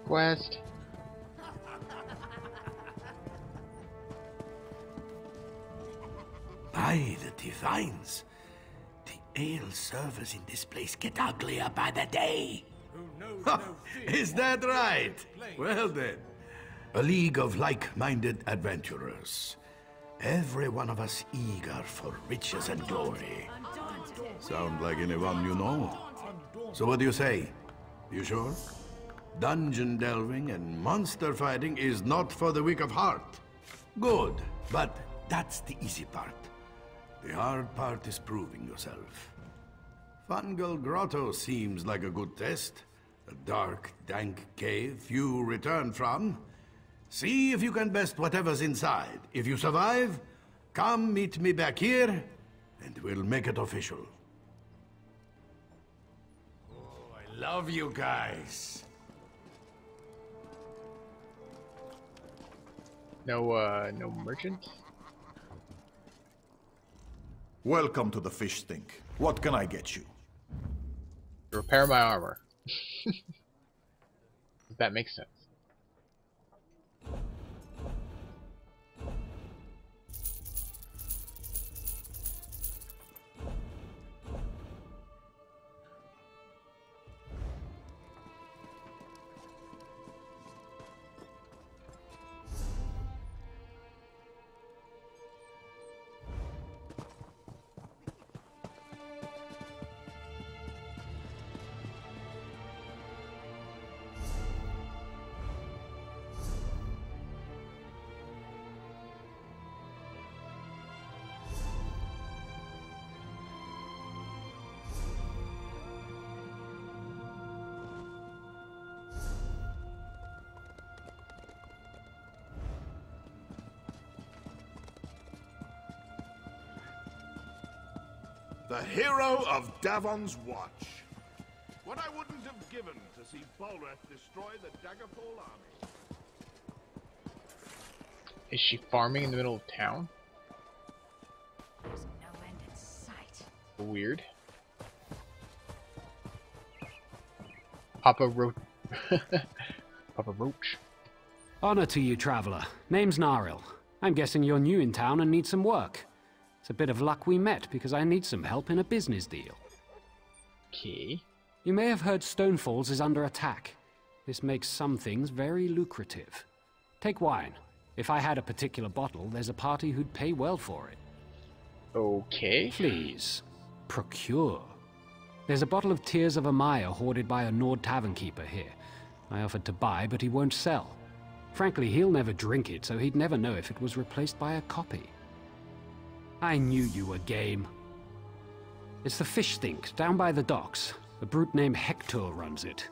quest. By the divines, the ale servers in this place get uglier by the day. Is that right? Well then. A league of like-minded adventurers. Every one of us eager for riches and glory. Sound like anyone you know? So what do you say? You sure? Dungeon delving and monster fighting is not for the weak of heart. Good, but that's the easy part. The hard part is proving yourself. Fungal Grotto seems like a good test. A dark, dank cave few return from. See if you can best whatever's inside. If you survive, come meet me back here, and we'll make it official. Oh, I love you guys. No merchant? Welcome to the fish stink. What can I get you? Repair my armor. That makes sense. The hero of Davon's Watch. What I wouldn't have given to see Balreth destroy the Daggerfall army. Is she farming in the middle of town? There's no end in sight. Weird. Papa Roach. Honor to you, traveler. Name's Naril. I'm guessing you're new in town and need some work. It's a bit of luck we met because I need some help in a business deal. Okay. You may have heard Stonefalls is under attack. This makes some things very lucrative. Take wine. If I had a particular bottle, there's a party who'd pay well for it. Okay. Please, procure. There's a bottle of Tears of Amaya hoarded by a Nord tavern keeper here. I offered to buy, but he won't sell. Frankly, he'll never drink it, so he'd never know if it was replaced by a copy. I knew you were game. It's the fish stink, down by the docks. A brute named Hector runs it.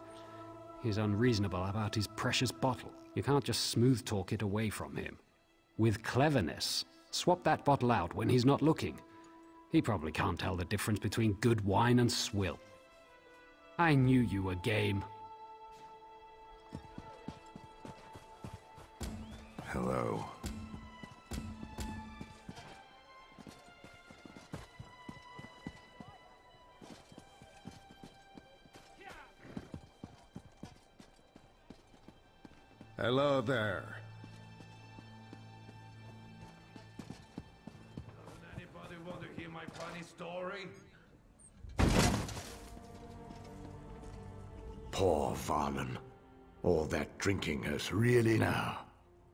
He's unreasonable about his precious bottle. You can't just smooth talk it away from him. With cleverness, swap that bottle out when he's not looking. He probably can't tell the difference between good wine and swill. I knew you were game. Hello. Hello there. Doesn't anybody want to hear my funny story? Poor Varlin. All that drinking has really now.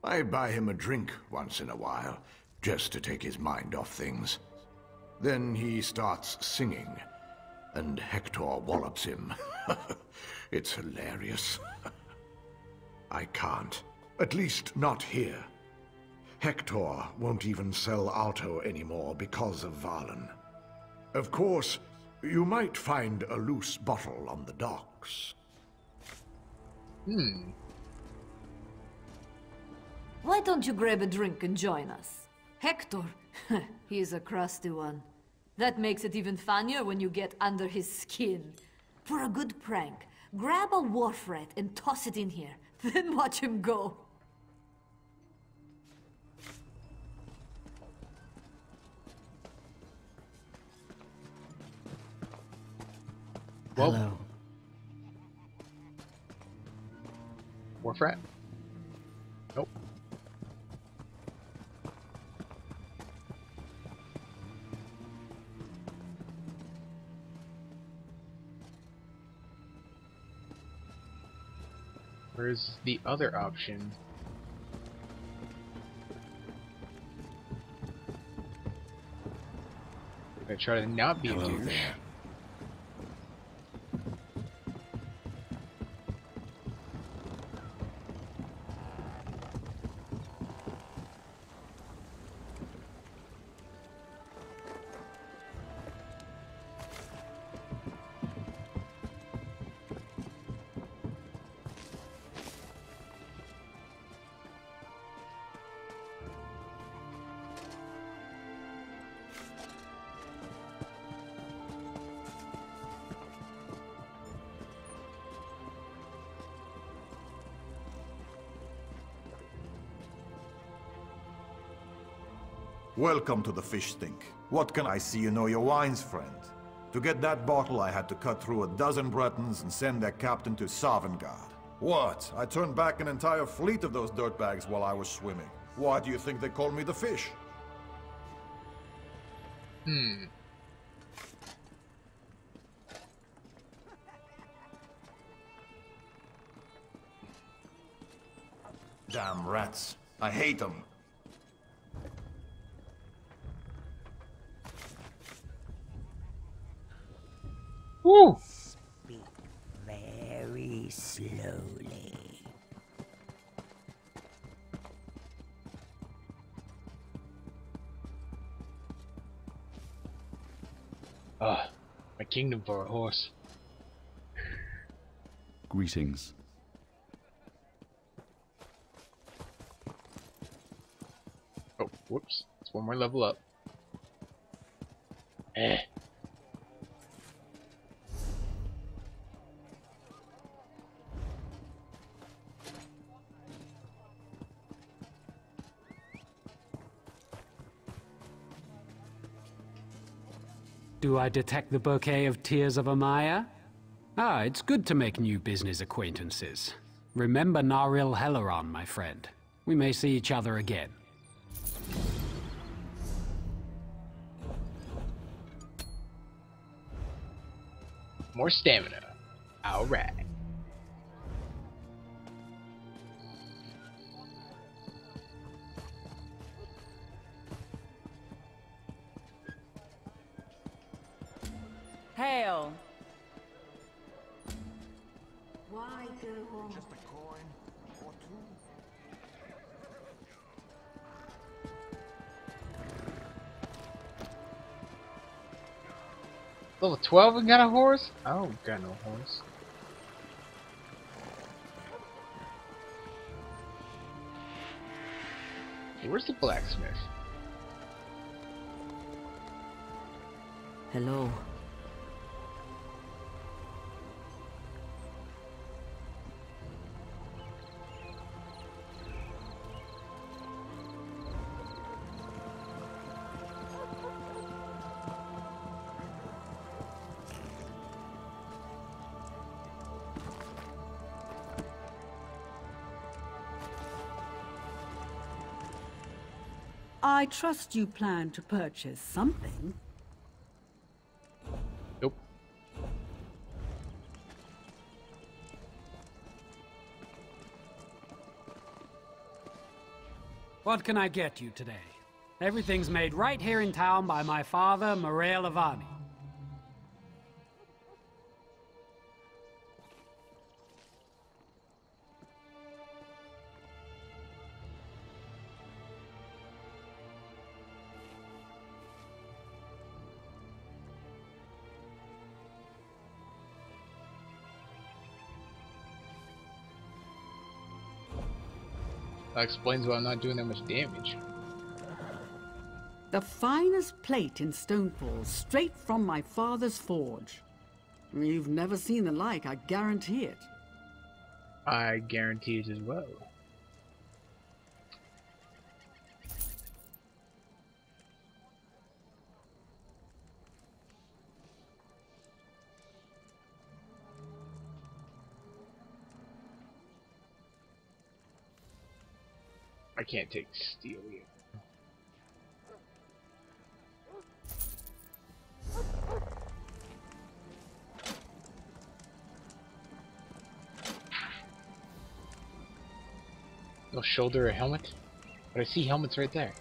I buy him a drink once in a while, just to take his mind off things. Then he starts singing, and Hector wallops him. It's hilarious. I can't. At least not here. Hector won't even sell Alto anymore because of Varlin. Of course, you might find a loose bottle on the docks. Why don't you grab a drink and join us? Hector, he's a crusty one. That makes it even funnier when you get under his skin. For a good prank, grab a wharf rat and toss it in here. Then watch him go. Hello. more frat? Nope. Where's the other option? I'm gonna try to not be a Hello douche. there. Welcome to the fish stink. What can I see you know your wines, friend? To get that bottle, I had to cut through a dozen Bretons and send their captain to Sovngarde. What? I turned back an entire fleet of those dirtbags while I was swimming. Why do you think they call me the fish? Damn rats. I hate them. Woo! Speak very slowly. Ah, my kingdom for a horse. Greetings. Oh, whoops. It's one more level up. Eh. Do I detect the bouquet of tears of Amaya? Ah, it's good to make new business acquaintances. Remember Naril Helleron, my friend. We may see each other again. More stamina. Alright. Hail. Why go home? Just a coin or two. Level 12 and got a horse? I don't got no horse. Hey, where's the blacksmith? Hello. I trust you plan to purchase something. Nope. What can I get you today? Everything's made right here in town by my father, Morrowind Lavani. That explains why I'm not doing that much damage. The finest plate in Stonefalls, straight from my father's forge. You've never seen the like, I guarantee it. I guarantee it as well. I can't take steel yet. No shoulder or helmet? But I see helmets right there.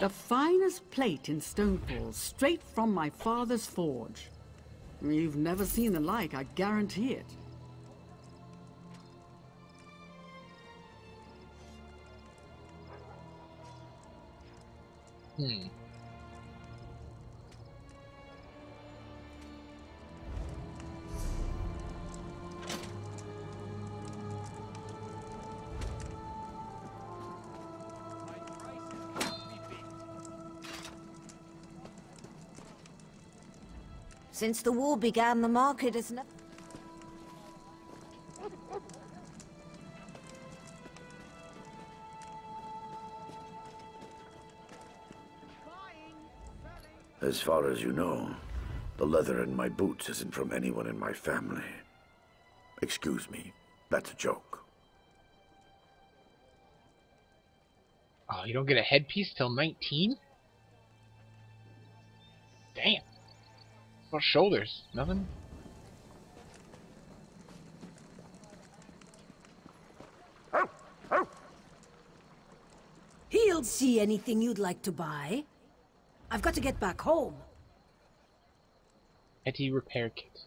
The finest plate in Stonefalls, straight from my father's forge. You've never seen the like, I guarantee it. Since the war began, the market has never... As far as you know, the leather in my boots isn't from anyone in my family. Excuse me, that's a joke. Oh, you don't get a headpiece till 19? Damn. What shoulders? Nothing? He'll see anything you'd like to buy. I've got to get back home. Petty repair kit.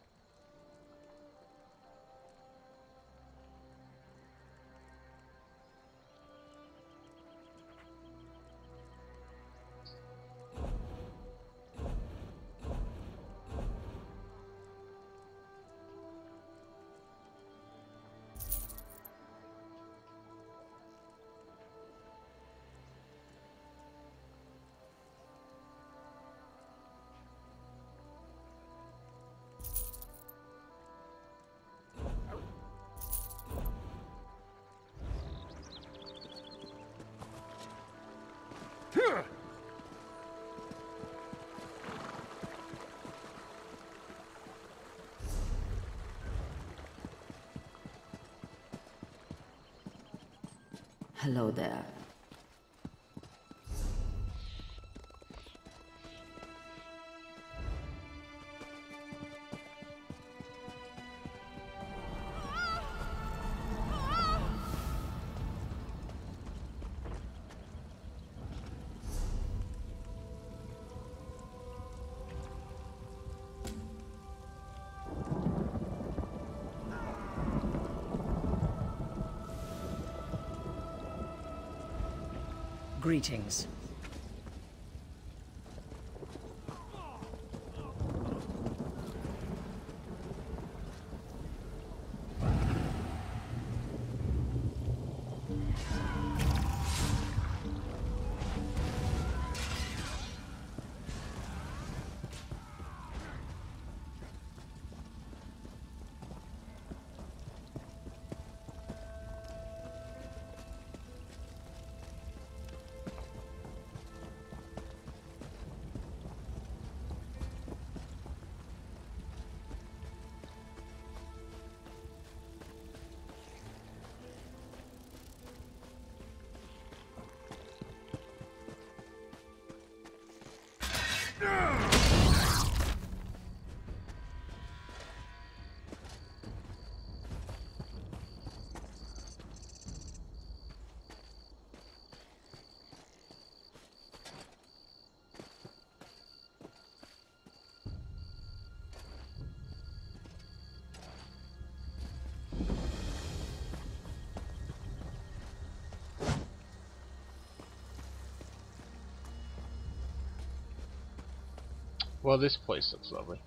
Hello there. Greetings. Well, this place looks lovely.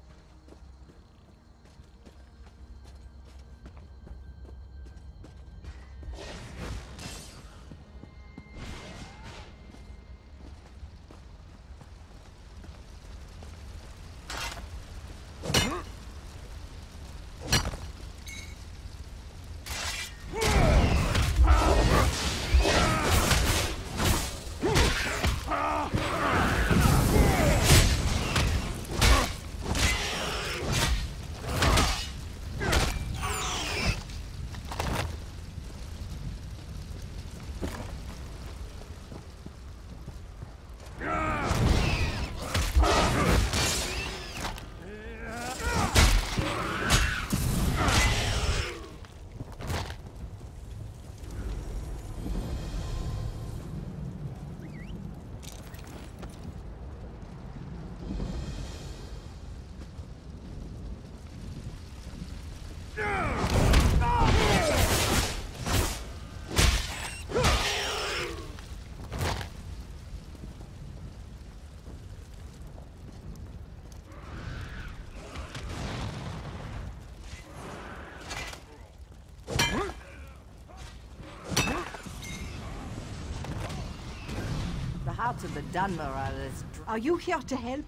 parts of the Dunmer are as... Are you here to help?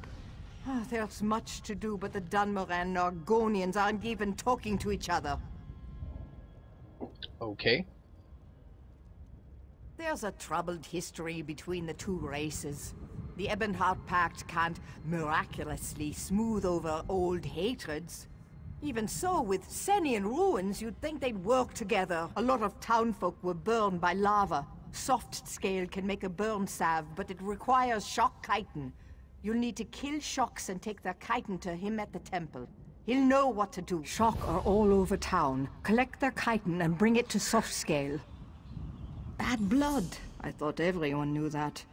There's much to do, but the Dunmer and Argonians aren't even talking to each other. Okay. There's a troubled history between the two races. The Ebonheart Pact can't miraculously smooth over old hatreds. Even so, with Senian ruins, you'd think they'd work together. A lot of townfolk were burned by lava. Soft scale can make a burn salve, but it requires shock chitin. You'll need to kill Shocks and take their chitin to him at the temple. He'll know what to do. Shock are all over town. Collect their chitin and bring it to soft scale. Bad blood. I thought everyone knew that.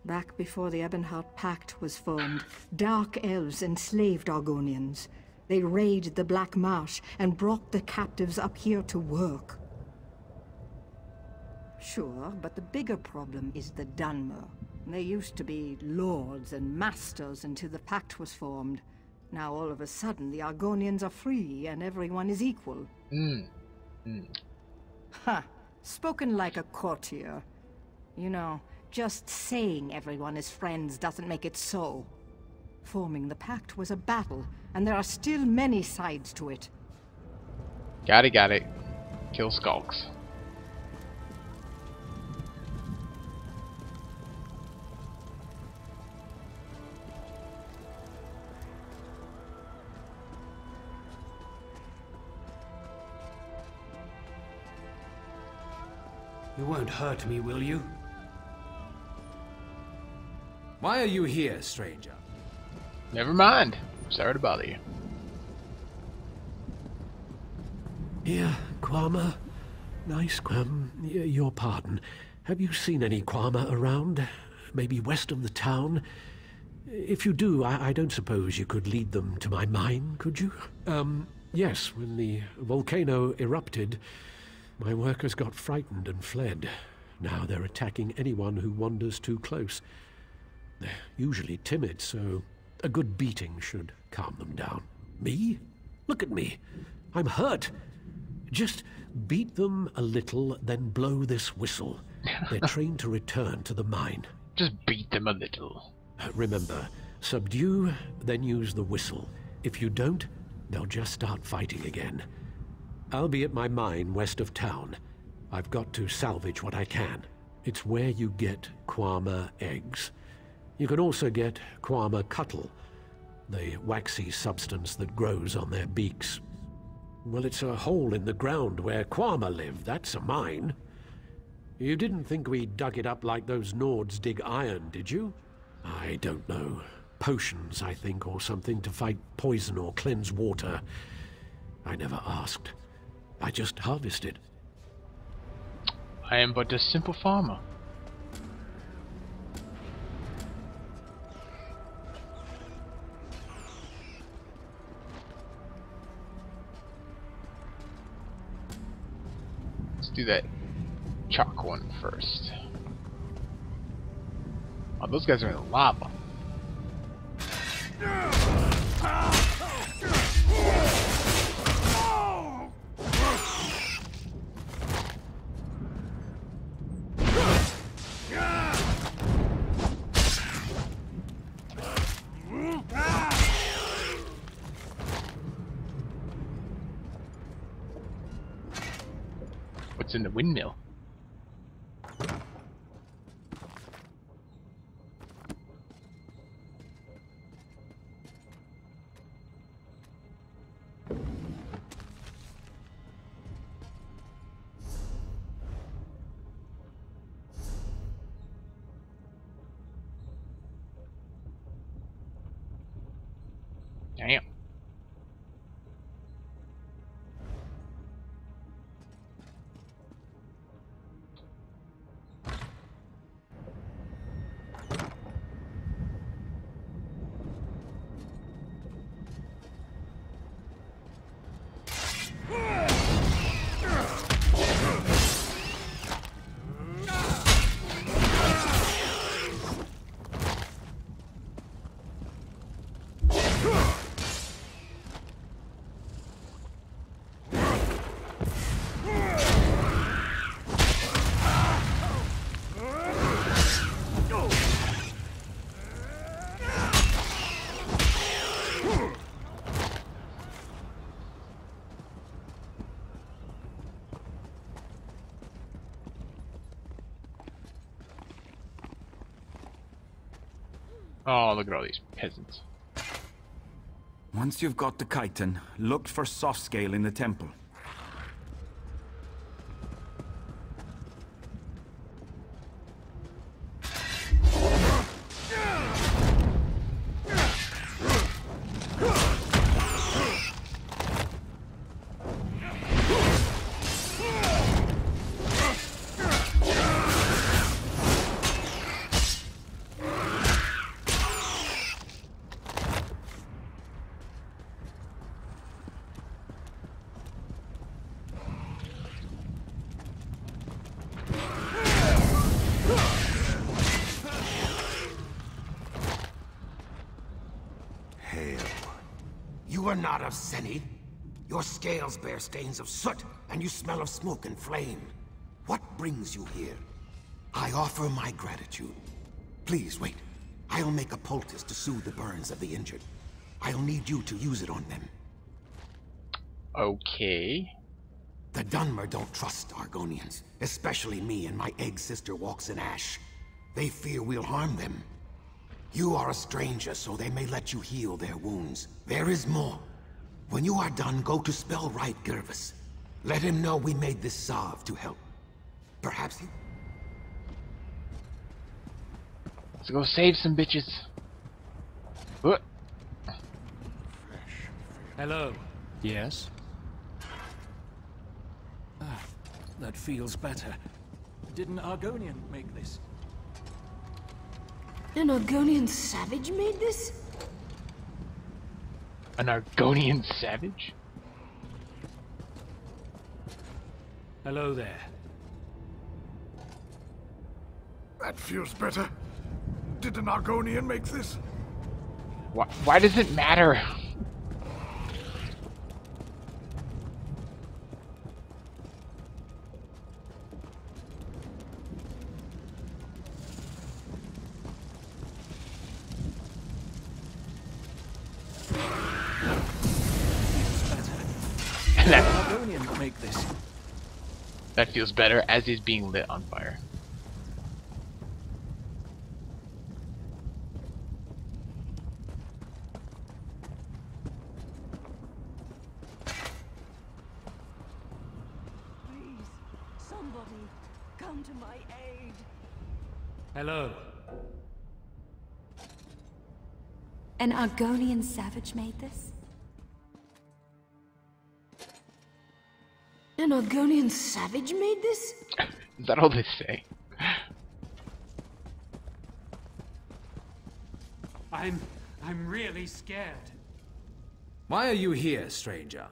Back before the Ebonheart Pact was formed, dark elves enslaved Argonians. They raided the Black Marsh and brought the captives up here to work. Sure, but the bigger problem is the Dunmer. They used to be lords and masters until the pact was formed. Now all of a sudden the Argonians are free and everyone is equal. Ha! Spoken like a courtier. You know, just saying everyone is friends doesn't make it so. Forming the pact was a battle, and there are still many sides to it. Got it. Kill Skulks. You won't hurt me, will you? Why are you here, stranger? Never mind. Sorry to bother you. Here, Quama. Nice, your pardon. Have you seen any Quama around? Maybe west of the town? If you do, I don't suppose you could lead them to my mine, could you? Yes, when the volcano erupted, my workers got frightened and fled. Now they're attacking anyone who wanders too close. They're usually timid, so a good beating should calm them down. Me? Look at me. I'm hurt. Just beat them a little, then blow this whistle. They're trained to return to the mine. Just beat them a little. Remember, subdue, then use the whistle. If you don't, they'll just start fighting again. I'll be at my mine west of town. I've got to salvage what I can. It's where you get Quama eggs. You can also get Quama cuttle, the waxy substance that grows on their beaks. Well, it's a hole in the ground where Quama live. That's a mine. You didn't think we dug it up like those Nords dig iron, did you? I don't know. Potions, I think, or something to fight poison or cleanse water. I never asked. I just harvested. I am but a simple farmer. Let's do that chalk one first. Oh, those guys are in the lava. What's in the windmill? Damn. Oh, look at all these peasants. Once you've got the chitin, look for soft scale in the temple. You are not of Seni. Your scales bear stains of soot, and you smell of smoke and flame. What brings you here? I offer my gratitude. Please, wait. I'll make a poultice to soothe the burns of the injured. I'll need you to use it on them. Okay. The Dunmer don't trust Argonians, especially me and my egg sister walks in ash. They fear we'll harm them. You are a stranger, so they may let you heal their wounds. There is more. When you are done, go to Spellwright Gervis. Let him know we made this salve to help. Perhaps he... Let's go save some bitches. What? Hello. Yes? Ah, that feels better. Didn't Argonian make this? An Argonian savage made this? An Argonian savage? Hello there. That feels better. Did an Argonian make this? Why does it matter? Make this. That feels better as he's being lit on fire. Please, somebody, come to my aid. Hello. An Argonian savage made this? An Argonian savage made this? Is that all they say? I'm really scared. Why are you here, stranger?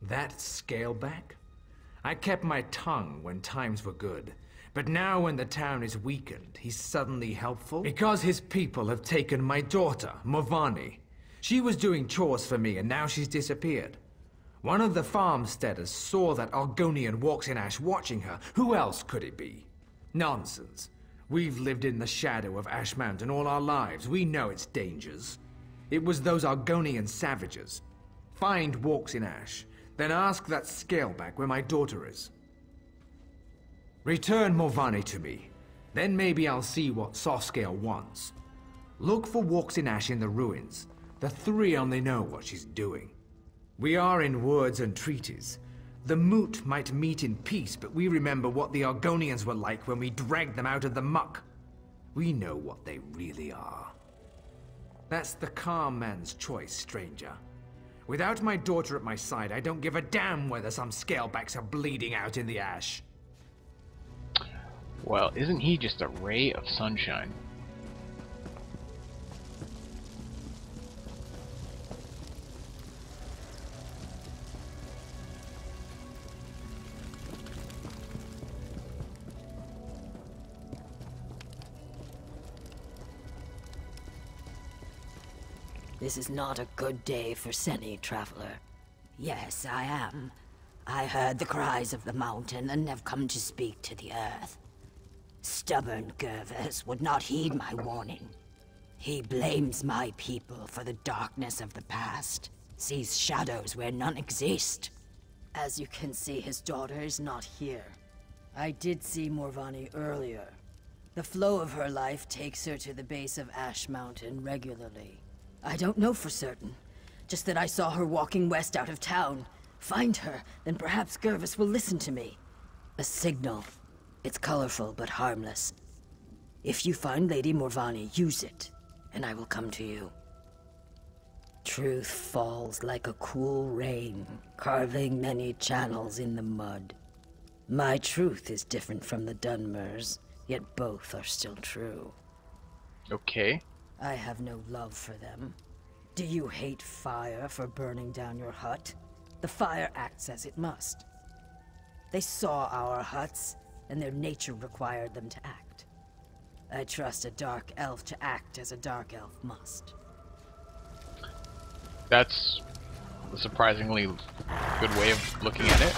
That scaleback? I kept my tongue when times were good, but now when the town is weakened, he's suddenly helpful? Because his people have taken my daughter, Morvani. She was doing chores for me and now she's disappeared. One of the farmsteaders saw that Argonian walks in ash watching her. Who else could it be? Nonsense. We've lived in the shadow of Ash Mountain all our lives. We know its dangers. It was those Argonian savages. Find walks in ash, then ask that scaleback where my daughter is. Return Morvani to me. Then maybe I'll see what Softscale wants. Look for walks in ash in the ruins. The three only know what she's doing. We are in words and treaties. The Moot might meet in peace, but we remember what the Argonians were like when we dragged them out of the muck. We know what they really are. That's the calm man's choice, stranger. Without my daughter at my side, I don't give a damn whether some scalebacks are bleeding out in the ash. Well, isn't he just a ray of sunshine? This is not a good day for Seni, traveler. Yes, I am. I heard the cries of the mountain and have come to speak to the earth. Stubborn Gervis would not heed my warning. He blames my people for the darkness of the past, sees shadows where none exist. As you can see, his daughter is not here. I did see Morvani earlier. The flow of her life takes her to the base of Ash Mountain regularly. I don't know for certain. Just that I saw her walking west out of town. Find her, then perhaps Gervis will listen to me. A signal. It's colorful but harmless. If you find Lady Morvani, use it, and I will come to you. Truth falls like a cool rain, carving many channels in the mud. My truth is different from the Dunmers, yet both are still true. Okay. I have no love for them. Do you hate fire for burning down your hut? The fire acts as it must. They saw our huts, and their nature required them to act. I trust a dark elf to act as a dark elf must. That's a surprisingly good way of looking at it.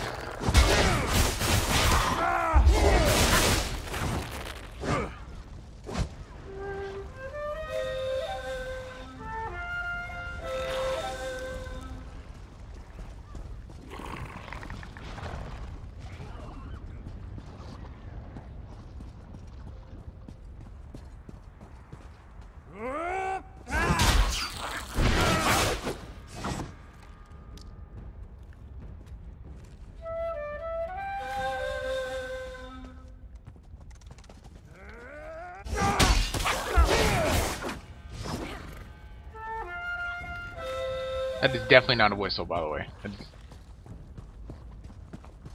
That is definitely not a whistle, by the way. I just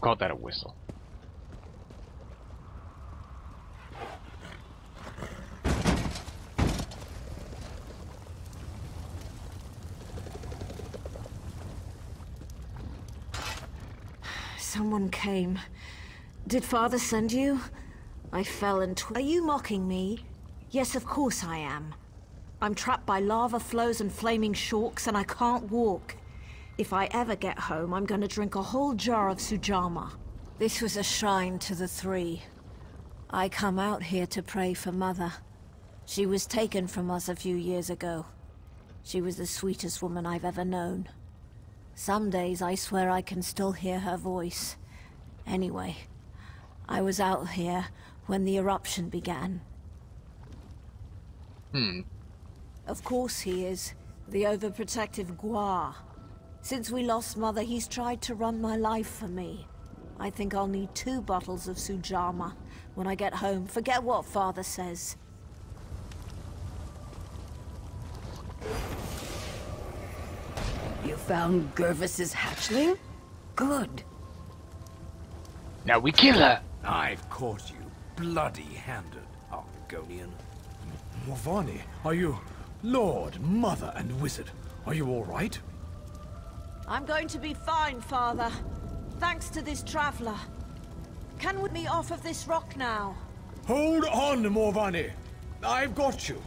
called that a whistle. Someone came. Did Father send you? I fell into... Are you mocking me? Yes, of course I am. I'm trapped by lava flows and flaming shorks, and I can't walk. If I ever get home, I'm gonna drink a whole jar of Sujama. This was a shrine to the three. I come out here to pray for Mother. She was taken from us a few years ago. She was the sweetest woman I've ever known. Some days I swear I can still hear her voice. Anyway, I was out here when the eruption began. Of course he is. The overprotective Gua. Since we lost Mother, he's tried to run my life for me. I think I'll need 2 bottles of Sujama when I get home. Forget what Father says. You found Gervis's hatchling? Good. Now we kill her! I've caught you bloody-handed, Argonian. Morvani, are you... Lord, Mother, and Wizard, are you all right? I'm going to be fine, Father. Thanks to this traveler. Can we me off of this rock now? Hold on, Morvani. I've got you.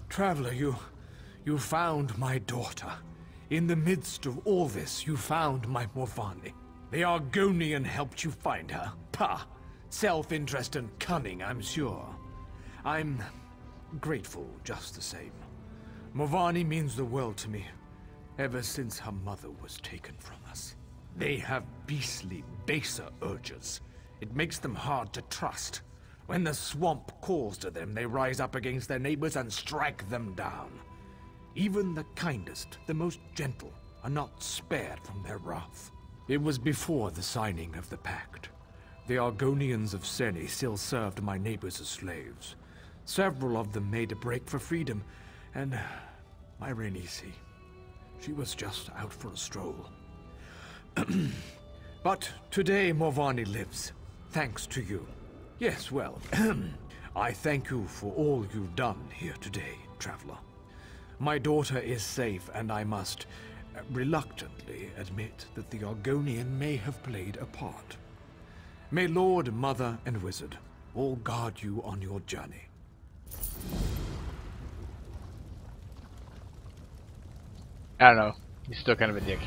Traveler, you found my daughter. In the midst of all this, you found my Morvani. The Argonian helped you find her. Pah! Self-interest and cunning, I'm sure. I'm grateful just the same. Morvani means the world to me, ever since her mother was taken from us. They have beastly, baser urges. It makes them hard to trust. When the swamp calls to them, they rise up against their neighbors and strike them down. Even the kindest, the most gentle, are not spared from their wrath. It was before the signing of the pact. The Argonians of Seni still served my neighbors as slaves. Several of them made a break for freedom, and my Renisi, she was just out for a stroll. But today Morvani lives, thanks to you. Yes, well, I thank you for all you've done here today, traveler. My daughter is safe, and I must reluctantly admit that the Argonian may have played a part. May Lord, Mother, and Wizard all guard you on your journey. I don't know. He's still kind of a dick.